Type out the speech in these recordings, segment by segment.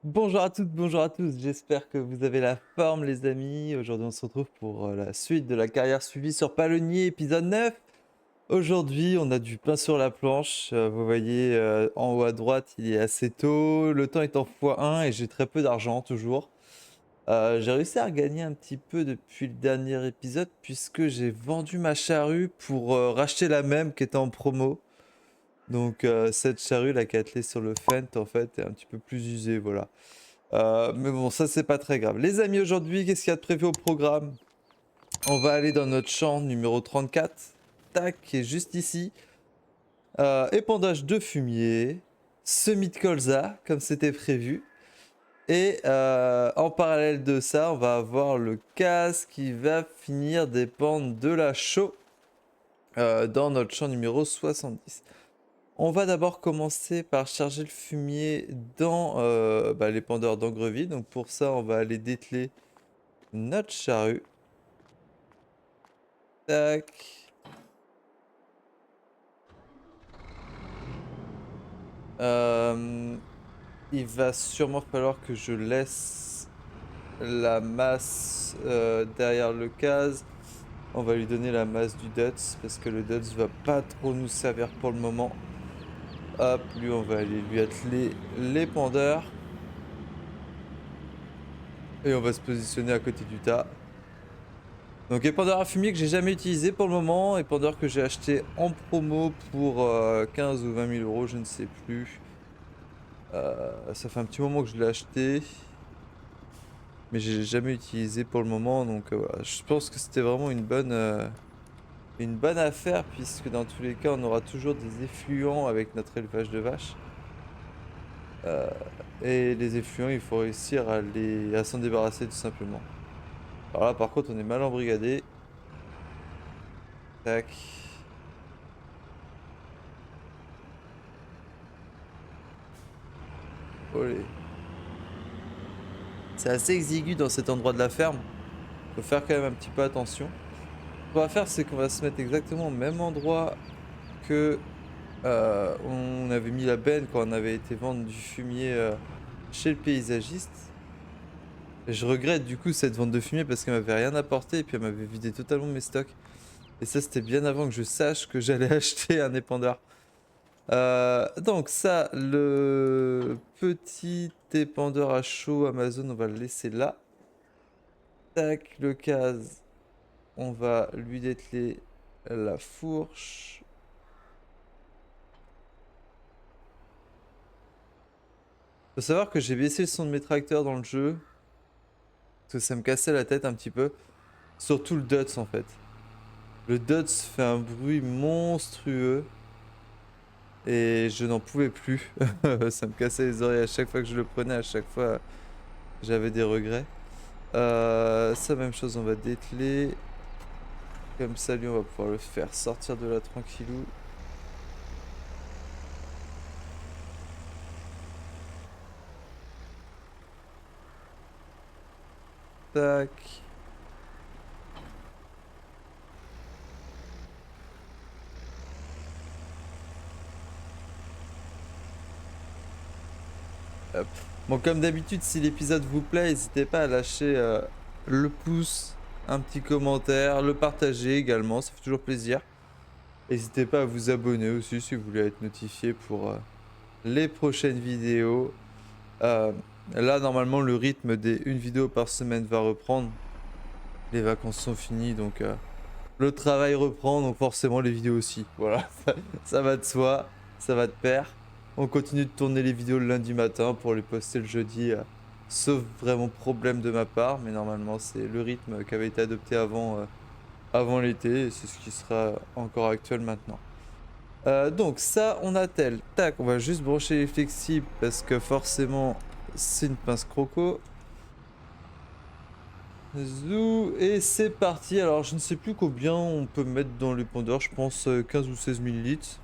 Bonjour à toutes, bonjour à tous, j'espère que vous avez la forme les amis. Aujourd'hui on se retrouve pour la suite de la carrière suivie sur Palonnier, épisode 9. Aujourd'hui on a du pain sur la planche, vous voyez en haut à droite il est assez tôt, le temps est en x1 et j'ai très peu d'argent toujours. J'ai réussi à regagner un petit peu depuis le dernier épisode puisque j'ai vendu ma charrue pour racheter la même qui était en promo. Donc cette charrue là qui est attelée sur le Fent en fait est un petit peu plus usée, voilà. Mais bon, ça c'est pas très grave. Les amis, aujourd'hui, qu'est-ce qu'il y a de prévu au programme? On va aller dans notre champ numéro 34. Tac, qui est juste ici. Épandage de fumier. Semis de colza, comme c'était prévu. Et en parallèle de ça, on va avoir le CAS qui va finir d'épandre de la chaux dans notre champ numéro 70. On va d'abord commencer par charger le fumier dans l'épandeur d'Angreville. Donc pour ça, on va aller dételer notre charrue. Tac. Euh, il va sûrement falloir que je laisse la masse derrière le case. On va lui donner la masse du Duts parce que le Duts va pas trop nous servir pour le moment. Hop, lui on va aller lui atteler l'épandeur. Et on va se positionner à côté du tas. Donc épandeur à fumier que j'ai jamais utilisé pour le moment, épandeur que j'ai acheté en promo pour 15 ou 20 000 euros, je ne sais plus. Ça fait un petit moment que je l'ai acheté, mais j'ai jamais utilisé pour le moment, donc voilà. Je pense que c'était vraiment une bonne affaire, puisque dans tous les cas on aura toujours des effluents avec notre élevage de vaches. Euh, et les effluents, il faut réussir à s'en débarrasser tout simplement. Alors là par contre on est mal embrigadé. Tac. Olé. C'est assez exigu dans cet endroit de la ferme. Faut faire quand même un petit peu attention. Ce qu'on va faire, c'est qu'on va se mettre exactement au même endroit que on avait mis la benne quand on avait été vendre du fumier chez le paysagiste. Et je regrette du coup cette vente de fumier parce qu'elle m'avait rien apporté et puis elle m'avait vidé totalement mes stocks. Et ça, c'était bien avant que je sache que j'allais acheter un épandeur. Donc ça, le petit épandeur à chaud Amazon, on va le laisser là. Tac, le case. On va lui dételer la fourche. Faut savoir que j'ai baissé le son de mes tracteurs dans le jeu. Parce que ça me cassait la tête un petit peu. Surtout le Dots en fait. Le Dots fait un bruit monstrueux. Et je n'en pouvais plus. Ça me cassait les oreilles à chaque fois que je le prenais. À chaque fois, j'avais des regrets. Ça, même chose, on va dételer. Comme ça, lui, on va pouvoir le faire sortir de là tranquillou. Tac. Hop. Bon, comme d'habitude, si l'épisode vous plaît, n'hésitez pas à lâcher le pouce, un petit commentaire, le partager également, ça fait toujours plaisir. N'hésitez pas à vous abonner aussi si vous voulez être notifié pour les prochaines vidéos. Euh, Là, normalement, le rythme des une vidéo par semaine va reprendre. Les vacances sont finies, donc le travail reprend, donc forcément les vidéos aussi. Voilà, ça va de soi, ça va de pair. On continue de tourner les vidéos le lundi matin pour les poster le jeudi, sauf vraiment problème de ma part, mais normalement c'est le rythme qui avait été adopté avant l'été, et c'est ce qui sera encore actuel maintenant. Donc ça, on a tel. Tac, on va juste brancher les flexibles parce que forcément c'est une pince croco. Zou, et c'est parti. Alors, je ne sais plus combien on peut mettre dans l'épandeur. Je pense 15 ou 16 millilitres.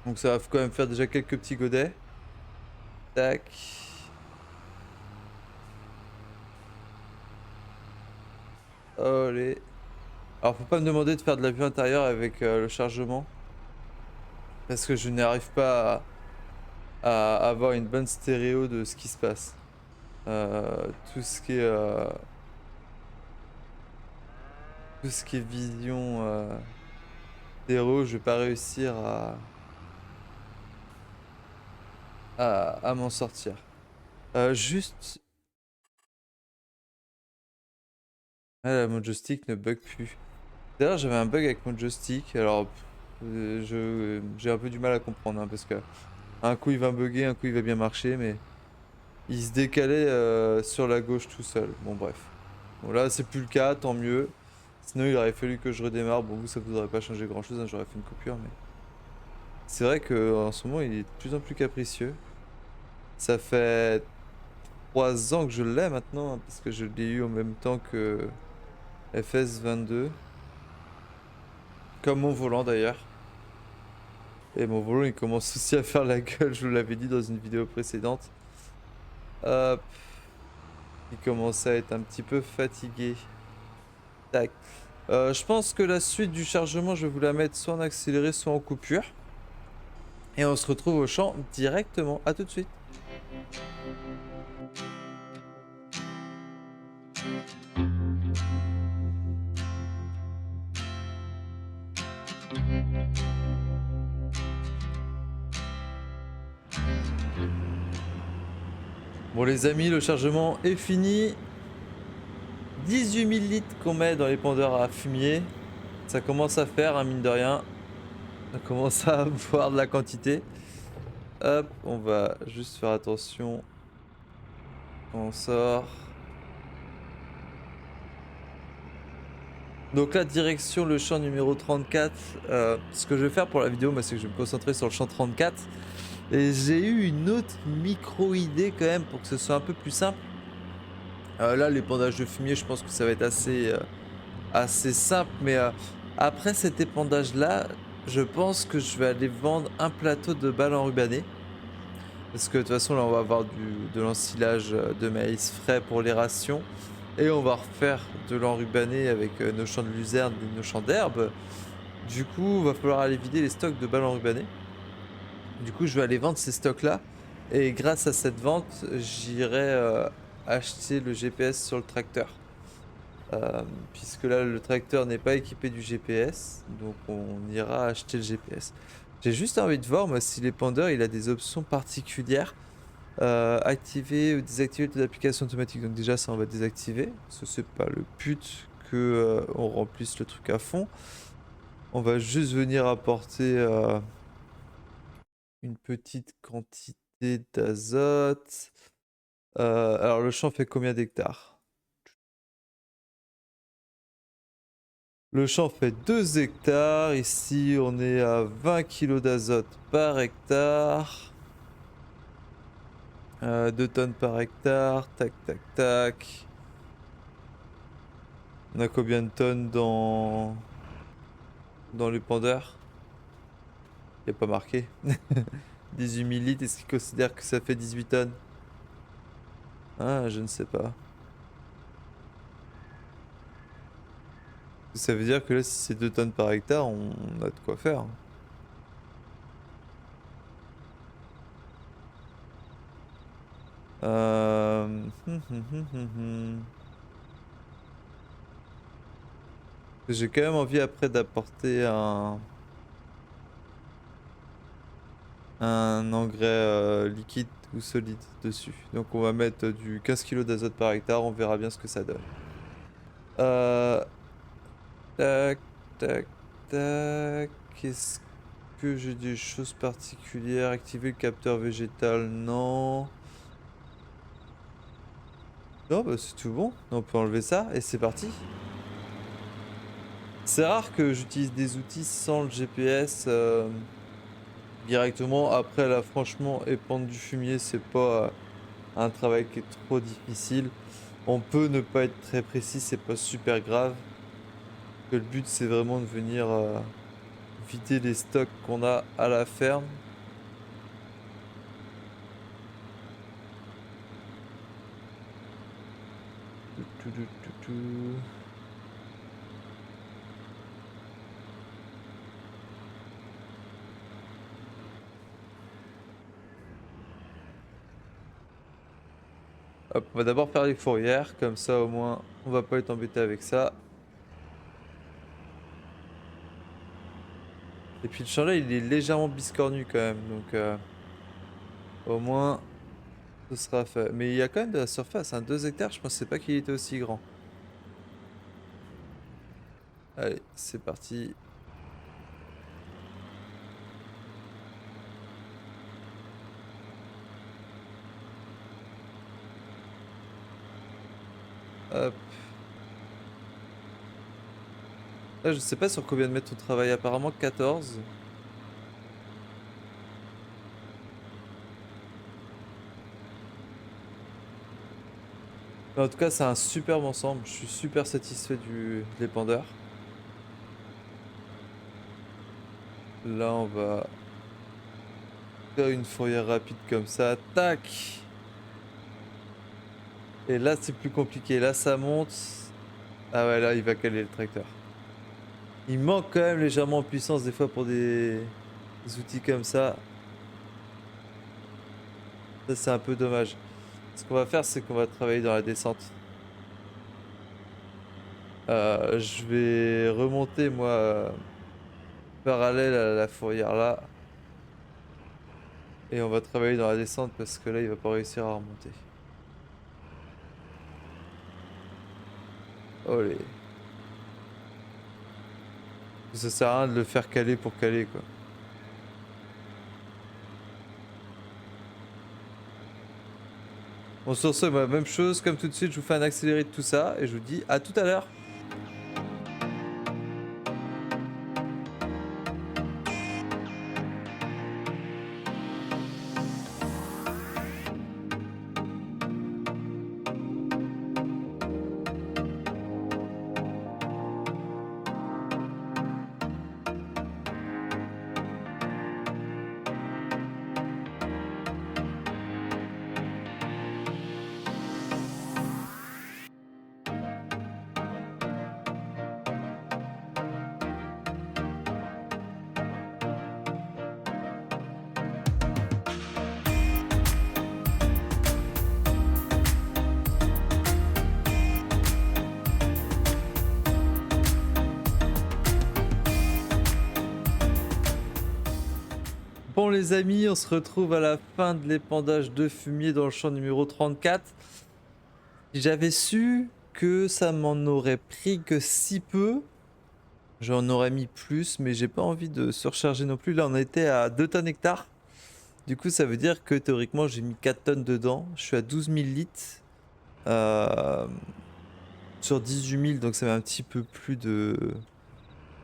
Donc, ça va quand même faire déjà quelques petits godets. Tac. Allez. Alors, faut pas me demander de faire de la vue intérieure avec le chargement. Parce que je n'y arrive pas à avoir une bonne stéréo de ce qui se passe. Tout ce qui est vision stéréo, je vais pas réussir à m'en sortir. Juste, mon joystick ne bug plus. D'ailleurs, j'avais un bug avec mon joystick. Alors, j'ai un peu du mal à comprendre, hein, parce que un coup il va bugger, un coup il va bien marcher, mais il se décalait sur la gauche tout seul. Bon, bref. Bon, là, c'est plus le cas, tant mieux. Sinon, il aurait fallu que je redémarre. Bon, vous, ça vous aurait pas changé grand chose, hein, j'aurais fait une coupure, mais c'est vrai que en ce moment, il est de plus en plus capricieux. Ça fait 3 ans que je l'ai maintenant, hein, parce que je l'ai eu en même temps que FS22. Comme mon volant d'ailleurs. Et mon volant, il commence aussi à faire la gueule, je vous l'avais dit dans une vidéo précédente. Hop. Il commence à être un petit peu fatigué. Tac. Je pense que la suite du chargement, je vais vous la mettre soit en accéléré, soit en coupure. Et on se retrouve au champ directement. À tout de suite. Bon les amis, le chargement est fini. 18 000 litres qu'on met dans les pendeurs à fumier. Ça commence à faire, hein, mine de rien. On commence à avoir de la quantité. Hop, on va juste faire attention quand on sort. Donc là, direction le champ numéro 34. Ce que je vais faire pour la vidéo, moi, c'est que je vais me concentrer sur le champ 34. Et j'ai eu une autre micro-idée quand même pour que ce soit un peu plus simple. Là, l'épandage de fumier, je pense que ça va être assez simple. Mais après cet épandage-là, je pense que je vais aller vendre un plateau de balles enrubannées. Parce que de toute façon, là, on va avoir de l'ensilage de maïs frais pour les rations. Et on va refaire de l'enrubané avec nos champs de luzerne et nos champs d'herbe. Du coup, il va falloir aller vider les stocks de balles enrubanées. Du coup, je vais aller vendre ces stocks-là. Et grâce à cette vente, j'irai acheter le GPS sur le tracteur. Puisque là, le tracteur n'est pas équipé du GPS. Donc, on ira acheter le GPS. J'ai juste envie de voir, moi, si l'épandeur, il a des options particulières. Activer ou désactiver toute application automatique. Donc déjà, ça, on va désactiver. Ce c'est pas le but que on remplisse le truc à fond. On va juste venir apporter une petite quantité d'azote. Alors le champ fait combien d'hectares? Le champ fait 2 hectares. Ici, on est à 20 kg d'azote par hectare. 2 tonnes par hectare. Tac, tac, tac. On a combien de tonnes dans l'épandeur? Il n'y a pas marqué. 18 000 litres, est-ce qu'il considère que ça fait 18 tonnes? Ah, je ne sais pas. Ça veut dire que là, si c'est 2 tonnes par hectare, on a de quoi faire. J'ai quand même envie après d'apporter un engrais liquide ou solide dessus. Donc on va mettre du 15 kg d'azote par hectare, on verra bien ce que ça donne. Euh, tac, tac, tac. Qu'est-ce que j'ai des choses particulières? Activer le capteur végétal, non. Non, bah c'est tout bon. On peut enlever ça et c'est parti. C'est rare que j'utilise des outils sans le GPS directement. Après, là, franchement, épandre du fumier, c'est pas un travail qui est trop difficile. On peut ne pas être très précis, c'est pas super grave. Que le but, c'est vraiment de venir vider les stocks qu'on a à la ferme. Tout, tout, tout, tout. Hop, on va d'abord faire les fourrières, comme ça au moins on va pas être embêté avec ça. Et puis le champ là il est légèrement biscornu quand même, donc au moins ce sera fait. Mais il y a quand même de la surface, hein, 2 hectares, je pensais pas qu'il était aussi grand. Allez, c'est parti. Hop. Là, je sais pas sur combien de mètres on travaille, apparemment 14. Mais en tout cas, c'est un superbe ensemble. Je suis super satisfait de l'épandeur. Là, on va faire une fourrière rapide comme ça. Tac! Et là, c'est plus compliqué. Là, ça monte. Ah ouais, là, il va caler le tracteur. Il manque quand même légèrement en puissance des fois pour des outils comme ça. Ça, c'est un peu dommage. Ce qu'on va faire, c'est qu'on va travailler dans la descente. Je vais remonter, moi, parallèle à la fourrière là. Et on va travailler dans la descente parce que là, il va pas réussir à remonter. Olé. Ça sert à rien de le faire caler pour caler, quoi. Bon, sur ce, bah, même chose, comme tout de suite, je vous fais un accéléré de tout ça et je vous dis à tout à l'heure. Bon les amis, on se retrouve à la fin de l'épandage de fumier dans le champ numéro 34. Si j'avais su que ça m'en aurait pris que si peu, j'en aurais mis plus, mais j'ai pas envie de surcharger non plus. Là on était à 2 tonnes hectares. Du coup ça veut dire que théoriquement j'ai mis 4 tonnes dedans. Je suis à 12 000 litres. Euh, sur 18 000, donc ça met un petit peu plus de...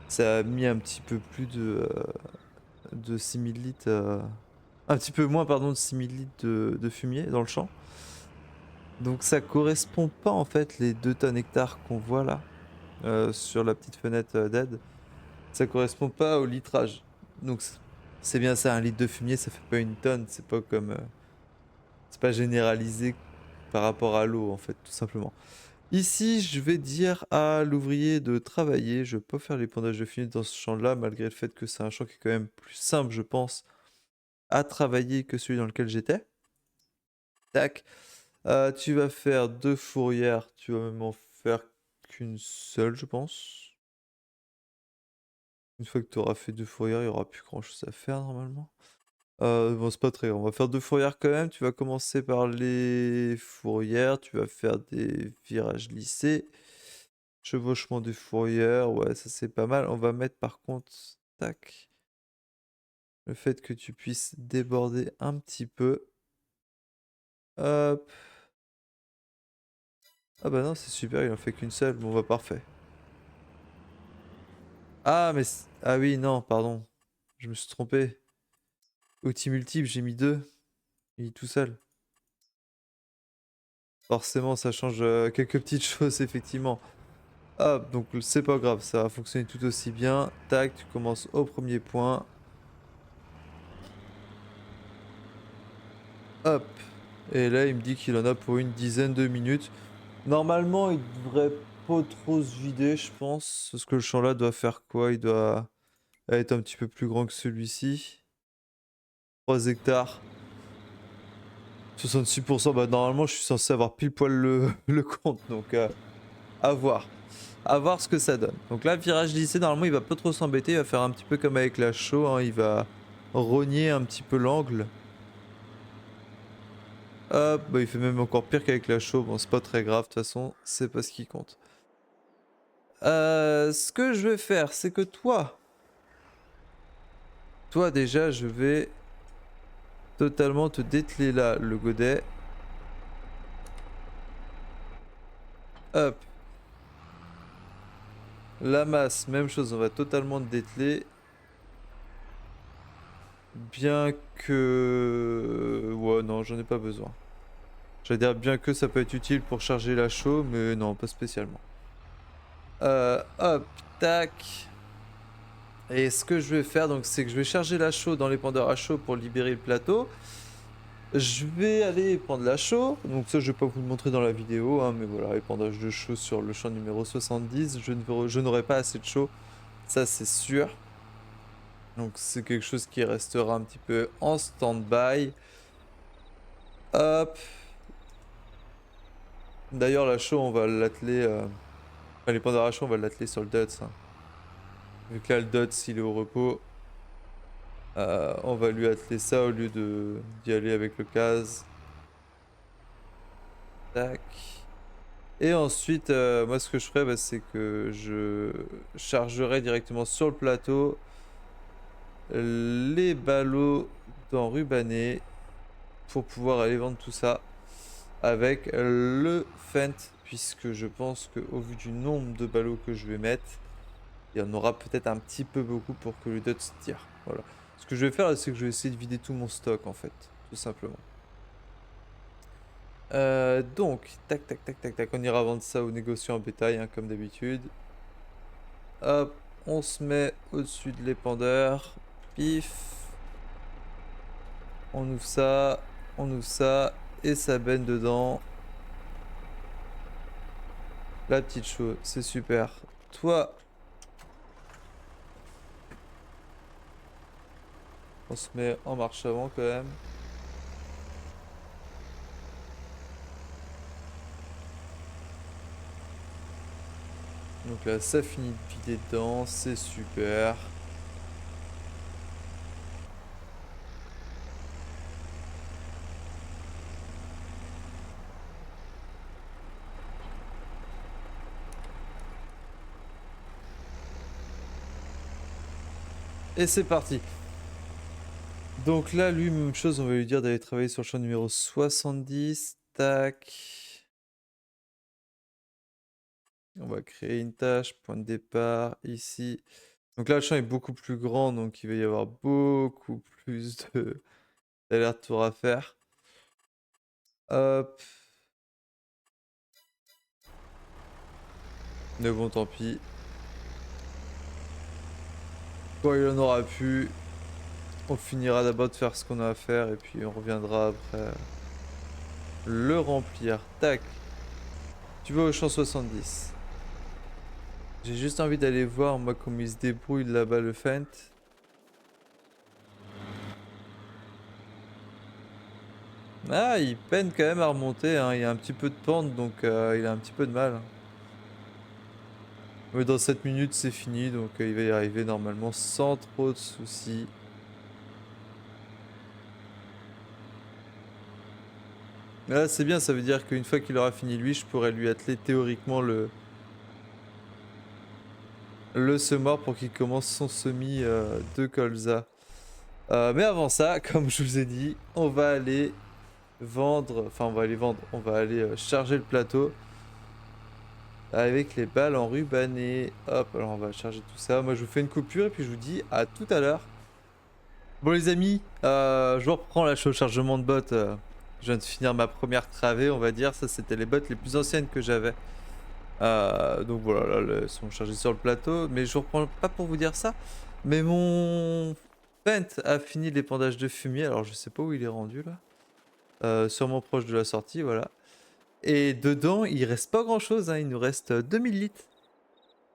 Ça a mis un petit peu plus de 6 000 litres... un petit peu moins, pardon, de 6 000 litres de fumier dans le champ. Donc ça correspond pas en fait les 2 tonnes hectares qu'on voit là sur la petite fenêtre d'aide. Ça correspond pas au litrage. Donc c'est bien ça, un litre de fumier ça fait pas une tonne, c'est pas comme... c'est pas généralisé par rapport à l'eau en fait, tout simplement. Ici, je vais dire à l'ouvrier de travailler. Je peux faire l'épandage de fumier dans ce champ-là, malgré le fait que c'est un champ qui est quand même plus simple, je pense, à travailler que celui dans lequel j'étais. Tac. Tu vas faire 2 fourrières. Tu vas même en faire qu'une seule, je pense. Une fois que tu auras fait 2 fourrières, il n'y aura plus grand-chose à faire normalement. Bon, c'est pas très grave. On va faire 2 fourrières quand même. Tu vas commencer par les fourrières. Tu vas faire des virages lissés. Chevauchement des fourrières, ouais, ça c'est pas mal. On va mettre par contre, tac, le fait que tu puisses déborder un petit peu. Hop. Ah bah non, c'est super, il en fait qu'une seule. Bon, bah parfait. Ah, mais... Ah oui, non, pardon. Je me suis trompé. Outil multiple, j'ai mis 2. Il est tout seul. Forcément, ça change quelques petites choses, effectivement. Hop, donc c'est pas grave, ça va fonctionner tout aussi bien. Tac, tu commences au premier point. Hop. Et là, il me dit qu'il en a pour une dizaine de minutes. Normalement, il devrait pas trop se vider, je pense. Parce que le champ là doit faire quoi? Il doit être un petit peu plus grand que celui-ci. 3 hectares. 66%, bah normalement je suis censé avoir pile poil le compte, donc à voir. À voir ce que ça donne. Donc là, virage lycée, normalement il va pas trop s'embêter, il va faire un petit peu comme avec la show, hein, il va rogner un petit peu l'angle. Hop, bah il fait même encore pire qu'avec la show, bon c'est pas très grave, de toute façon, c'est pas ce qui compte. Ce que je vais faire, c'est que toi déjà, je vais totalement te dételer là, le godet. Hop. La masse, même chose, on va totalement te dételer. Bien que... Ouais, non, j'en ai pas besoin. J'allais dire bien que ça peut être utile pour charger la chaux, mais non, pas spécialement. Hop, tac. Et ce que je vais faire, donc, c'est que je vais charger la chaux dans l'épandeur à chaud pour libérer le plateau. Je vais aller prendre la chaux, donc ça je vais pas vous le montrer dans la vidéo, hein, mais voilà, épandage de chaux sur le champ numéro 70, je n'aurai pas assez de chaux, ça c'est sûr. Donc c'est quelque chose qui restera un petit peu en stand-by. Hop. D'ailleurs la chaux on va l'atteler, enfin l'épandeur à chaux on va l'atteler sur le Dots, hein. Vu que là le Dots il est au repos, on va lui atteler ça au lieu d'y aller avec le CAS. Tac. Et ensuite, moi ce que je ferai, bah, c'est que je chargerai directement sur le plateau les ballots d'enrubanné pour pouvoir aller vendre tout ça avec le Fent, puisque je pense qu'au vu du nombre de ballots que je vais mettre, il y en aura peut-être un petit peu beaucoup pour que le Dot tire. Voilà. Ce que je vais faire, c'est que je vais essayer de vider tout mon stock en fait, tout simplement. Donc, tac, tac, tac, tac, tac, on ira vendre ça aux négociants en bétail, hein, comme d'habitude. Hop, on se met au-dessus de l'épandeur. Pif. On ouvre ça, et ça baigne dedans. La petite chose, c'est super. Toi, on se met en marche avant quand même. Donc là, ça finit de vider dedans, c'est super. Et c'est parti. Donc là, lui, même chose, on va lui dire d'aller travailler sur le champ numéro 70. Tac. On va créer une tâche, point de départ, ici. Donc là, le champ est beaucoup plus grand, donc il va y avoir beaucoup plus d'allers-retours à faire. Hop. Mais bon, tant pis. Quand il en aura plus, on finira d'abord de faire ce qu'on a à faire et puis on reviendra après le remplir. Tac. Tu vas au champ 70. J'ai juste envie d'aller voir, moi, comment il se débrouille là-bas, le Fent. Ah, il peine quand même à remonter, hein. Il y a un petit peu de pente, donc il a un petit peu de mal. Mais dans 7 minutes, c'est fini, donc il va y arriver normalement sans trop de soucis. Là, c'est bien, ça veut dire qu'une fois qu'il aura fini lui, je pourrais lui atteler théoriquement le semoir pour qu'il commence son semis de colza. Mais avant ça, comme je vous ai dit, on va aller vendre, enfin on va aller vendre, on va aller charger le plateau avec les balles enrubannées. Hop, alors on va charger tout ça. Moi je vous fais une coupure et puis je vous dis à tout à l'heure. Bon les amis, je vous reprends là, je suis au chargement de bottes. Je viens de finir ma première travée, on va dire. Ça c'était les bottes les plus anciennes que j'avais. Donc voilà, là, elles sont chargées sur le plateau. Mais je vous reprends pas pour vous dire ça. Mais mon Pent a fini l'épandage de fumier. Alors je sais pas où il est rendu là. Sûrement proche de la sortie, voilà. Et dedans, il reste pas grand chose, hein, il nous reste 2000 litres.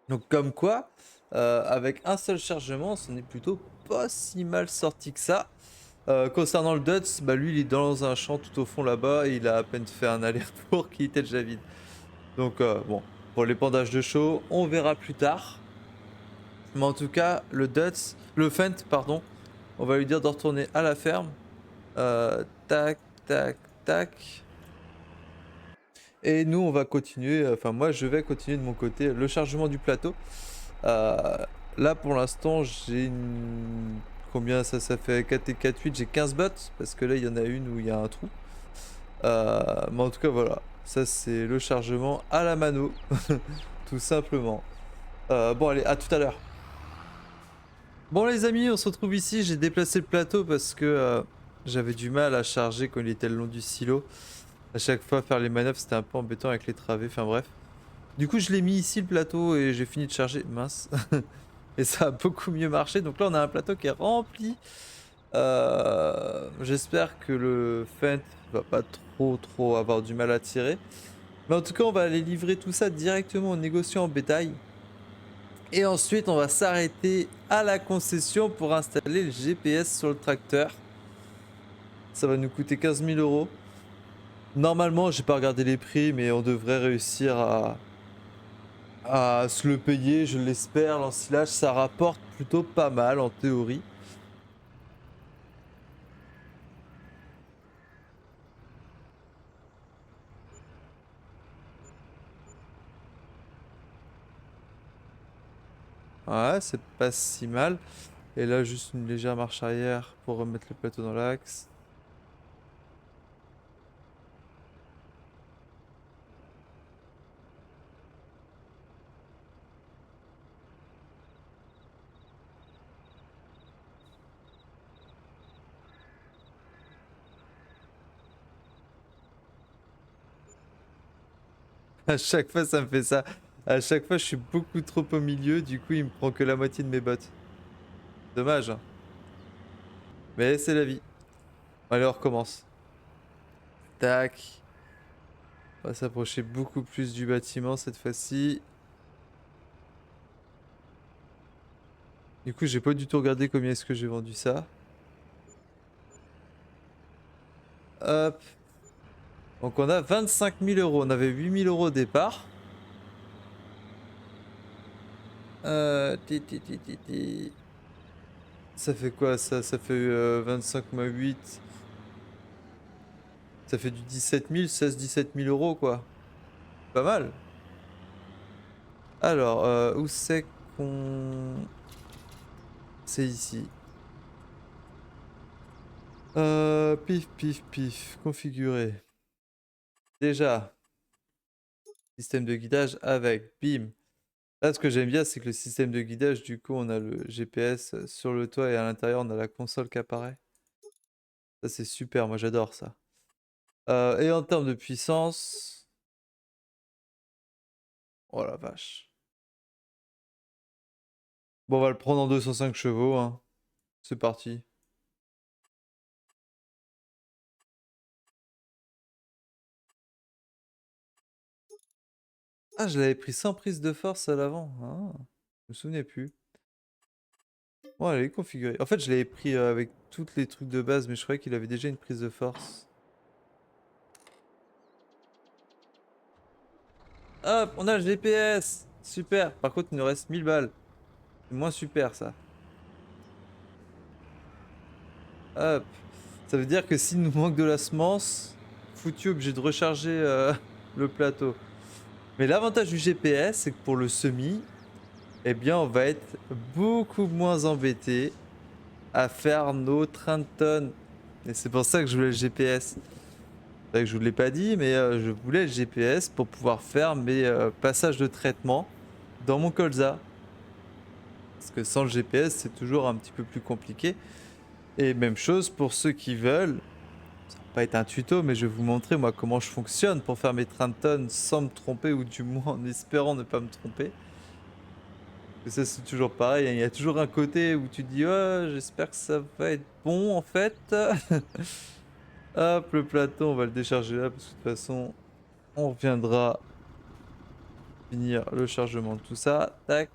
Donc comme quoi, avec un seul chargement, ce n'est plutôt pas si mal sorti que ça. Concernant le Duts, bah lui il est dans un champ tout au fond là-bas et il a à peine fait un aller-retour qui était déjà vide. Donc bon, pour l'épandage de chaux, on verra plus tard. Mais en tout cas, le Fent, pardon, on va lui dire de retourner à la ferme. Tac, tac, tac. Et nous, on va continuer, enfin moi, je vais continuer de mon côté le chargement du plateau. Euh, Là, pour l'instant, j'ai une... Combien ça, ça fait 4 et 4, 8, j'ai 15 bottes, parce que là, il y en a une où il y a un trou. Mais en tout cas, voilà. Ça, c'est le chargement à la mano, tout simplement. Bon, allez, à tout à l'heure. Bon les amis, on se retrouve ici, j'ai déplacé le plateau parce que j'avais du mal à charger quand il était le long du silo. À chaque fois faire les manœuvres c'était un peu embêtant avec les travées, enfin bref. Du coup je l'ai mis ici le plateau et j'ai fini de charger, mince. Et ça a beaucoup mieux marché, donc là on a un plateau qui est rempli. J'espère que le Fent va pas trop avoir du mal à tirer. Mais en tout cas on va aller livrer tout ça directement aux négociants en bétail. Et ensuite, on va s'arrêter à la concession pour installer le GPS sur le tracteur. Ça va nous coûter 15 000 euros. Normalement, j'ai pas regardé les prix, mais on devrait réussir à se le payer, je l'espère. L'ensilage, ça rapporte plutôt pas mal en théorie. Ouais, c'est pas si mal. Et là, juste une légère marche arrière pour remettre le plateau dans l'axe. À chaque fois, ça me fait ça. À chaque fois, je suis beaucoup trop au milieu, du coup, il me prend que la moitié de mes bottes. Dommage, hein. Mais c'est la vie. Allez, on recommence. Tac. On va s'approcher beaucoup plus du bâtiment cette fois-ci. Du coup, j'ai pas du tout regardé combien est-ce que j'ai vendu ça. Hop. Donc on a 25 000 euros. On avait 8 000 euros au départ. Ti. Ça fait quoi ça? Ça fait 25 moins 8. Ça fait du 17 000, 16-17 000 euros quoi. Pas mal. Alors, où c'est qu'on... C'est ici. Pif, pif, pif. Configurer. Déjà, système de guidage avec. Bim. Là, ce que j'aime bien, c'est que le système de guidage, du coup, on a le GPS sur le toit et à l'intérieur, on a la console qui apparaît. Ça, c'est super, moi j'adore ça. Et en termes de puissance... Oh la vache. Bon, on va le prendre en 205 chevaux, hein. C'est parti. Ah, je l'avais pris sans prise de force à l'avant. Ah, je me souvenais plus. Bon, allez, configurer. En fait, je l'avais pris avec tous les trucs de base, mais je croyais qu'il avait déjà une prise de force. Hop, on a le GPS. Super. Par contre, il nous reste 1000 balles. C'est moins super, ça. Hop. Ça veut dire que s'il nous manque de la semence, foutu obligé de recharger le plateau. Mais l'avantage du GPS, c'est que pour le semis, eh bien, on va être beaucoup moins embêté à faire nos trains de tonnes. Et c'est pour ça que je voulais le GPS. C'est vrai que je vous l'ai pas dit, mais je voulais le GPS pour pouvoir faire mes passages de traitement dans mon colza. Parce que sans le GPS, c'est toujours un petit peu plus compliqué. Et même chose pour ceux qui veulent. Ça va pas être un tuto, mais je vais vous montrer moi comment je fonctionne pour faire mes trains de tonnes sans me tromper ou du moins en espérant ne pas me tromper. Et ça c'est toujours pareil, hein. Il y a toujours un côté où tu te dis oh, j'espère que ça va être bon en fait. Hop, le plateau, on va le décharger là parce que de toute façon on reviendra finir le chargement de tout ça. Tac.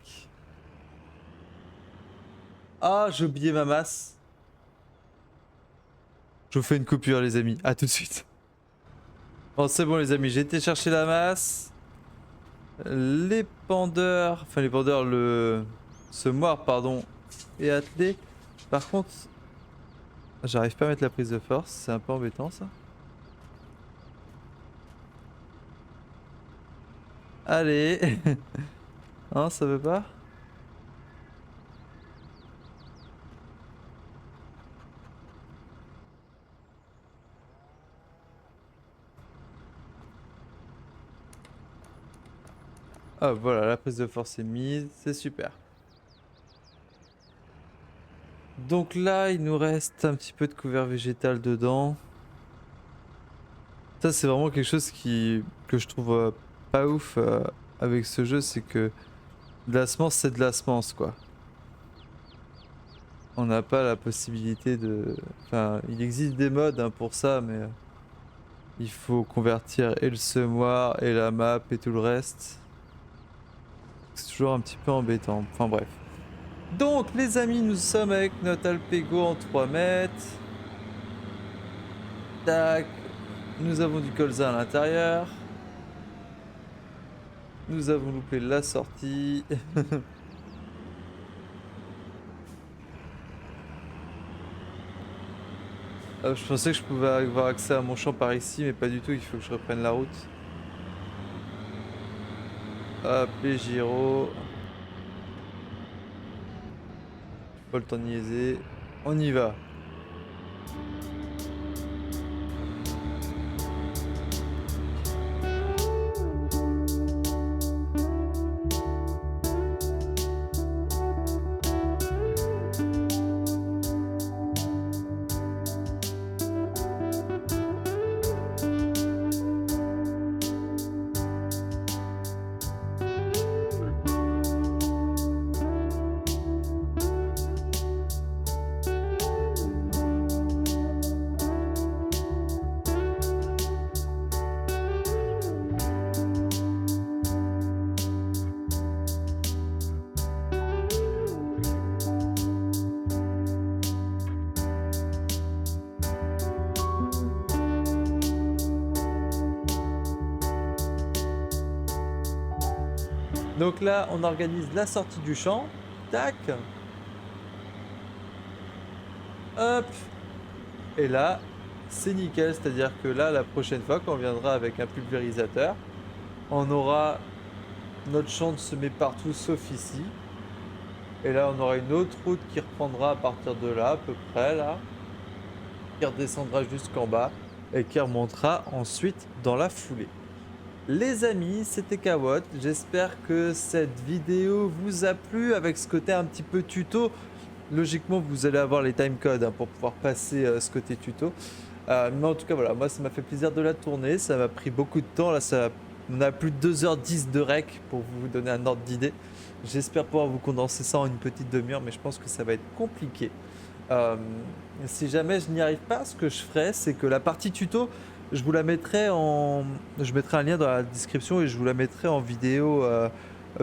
Ah, j'ai oublié ma masse. Je vous fais une coupure les amis, à tout de suite. Bon c'est bon les amis, j'ai été chercher la masse. Les pendeurs, enfin les pendeurs, le semoir pardon, est attelé. Par contre, j'arrive pas à mettre la prise de force, c'est un peu embêtant ça. Allez. Hein, ça veut pas? Ah voilà, la prise de force est mise, c'est super. Donc là, il nous reste un petit peu de couvert végétal dedans. Ça, c'est vraiment quelque chose que je trouve pas ouf avec ce jeu, c'est que de la semence, c'est de la semence, quoi. On n'a pas la possibilité de... Enfin, il existe des modes hein, pour ça, mais il faut convertir et le semoir, et la map, et tout le reste. C'est toujours un petit peu embêtant. Enfin bref. Donc, les amis, nous sommes avec notre Alpego en 3 mètres. Tac. Nous avons du colza à l'intérieur. Nous avons loupé la sortie. Je pensais que je pouvais avoir accès à mon champ par ici, mais pas du tout, il faut que je reprenne la route. Hop, les gyros. Pas le temps de niaiser. On y va. Donc là, on organise la sortie du champ. Tac. Hop. Et là, c'est nickel. C'est-à-dire que là, la prochaine fois, quand on viendra avec un pulvérisateur, on aura notre champ de semer partout sauf ici. Et là, on aura une autre route qui reprendra à partir de là, à peu près là. Qui redescendra jusqu'en bas et qui remontera ensuite dans la foulée. Les amis, c'était Kawot, j'espère que cette vidéo vous a plu avec ce côté un petit peu tuto. Logiquement vous allez avoir les timecodes hein, pour pouvoir passer ce côté tuto. Mais en tout cas voilà, moi ça m'a fait plaisir de la tourner, ça m'a pris beaucoup de temps, là on a plus de 2h10 de rec pour vous donner un ordre d'idée. J'espère pouvoir vous condenser ça en une petite demi-heure, mais je pense que ça va être compliqué. Euh, Si jamais je n'y arrive pas, ce que je ferai, c'est que la partie tuto, je vous la mettrai en... Je mettrai un lien dans la description et je vous la mettrai en vidéo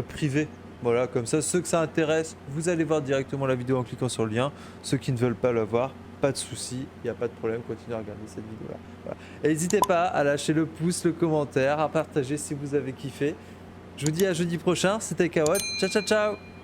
privée. Voilà, comme ça, ceux que ça intéresse, vous allez voir directement la vidéo en cliquant sur le lien. Ceux qui ne veulent pas la voir, pas de souci, il n'y a pas de problème, continuez à regarder cette vidéo-là. Voilà. Et n'hésitez pas à lâcher le pouce, le commentaire, à partager si vous avez kiffé. Je vous dis à jeudi prochain, c'était Kawot. Ciao, ciao, ciao!